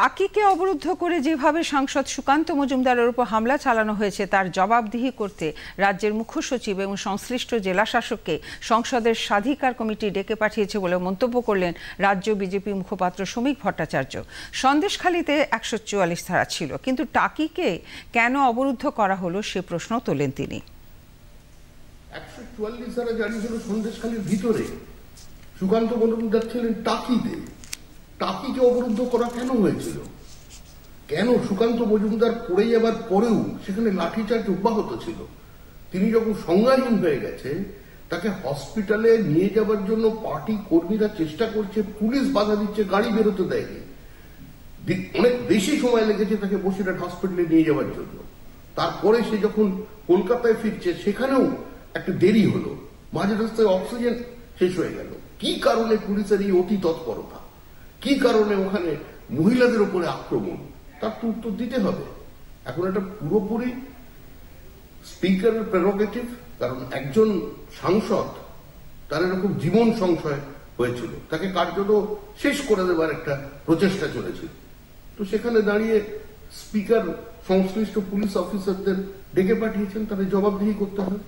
টাকিকে অবরুদ্ধ করে যেভাবে সাংসদ সুকান্ত মজুমদারের উপর হামলা চালানো হয়েছে তার জবাবদিহি করতে রাজ্যের মুখ্য সচিব এবং সংশ্লিষ্ট জেলা শাসককে সংসদের স্বাধিকার কমিটি ডেকে পাঠিয়েছে বলে মন্তব্য করলেন রাজ্য বিজেপি মুখপাত্র শ্রমিক ভট্টাচার্য। সন্দেশখালীতে ১৪৪ ধারা ছিল, কিন্তু টাকিকে কেন অবরুদ্ধ করা হলো সে প্রশ্ন তোলেন তিনি। ১৪৪ ধারা জারি হলো সন্দেশখালীর ভিতরে, সুকান্ত মজুমদার ছিলেন টাকিতে। টাকিকে অবরুদ্ধ করা কেন হয়েছিল? কেন সুকান্ত মজুমদার পড়ে যাবার পরেও সেখানে লাঠিচার্জ অব্যাহত ছিল? তিনি যখন সংজ্ঞাহীন হয়ে গেছে, তাকে হসপিটালে নিয়ে যাবার জন্য পার্টি কর্মীরা চেষ্টা করছে, পুলিশ বাধা দিচ্ছে, গাড়ি বেরোতে দেয়নি। অনেক বেশি সময় লেগেছে তাকে বসিরহাট হসপিটালে নিয়ে যাওয়ার জন্য। তারপরে সে যখন কলকাতায় ফিরছে, সেখানেও একটা দেরি হলো, মাঝে রাস্তায় অক্সিজেন শেষ হয়ে গেল। কি কারণে পুলিশের এই অতি তৎপরতা? কি কারণে ওখানে মহিলাদের উপরে আক্রমণ? তার তো উত্তর দিতে হবে। এখন এটা পুরোপুরি স্পিকারের প্রেরোগেটিভ, কারণ একজন সাংসদ, তার এরকম জীবন সংশয় হয়েছিল, তাকে কার্যত শেষ করে দেবার একটা প্রচেষ্টা চলেছিল। তো সেখানে দাঁড়িয়ে স্পিকার সংশ্লিষ্ট পুলিশ অফিসারদের ডেকে পাঠিয়েছেন, তাদের জবাবদিহি করতে হবে।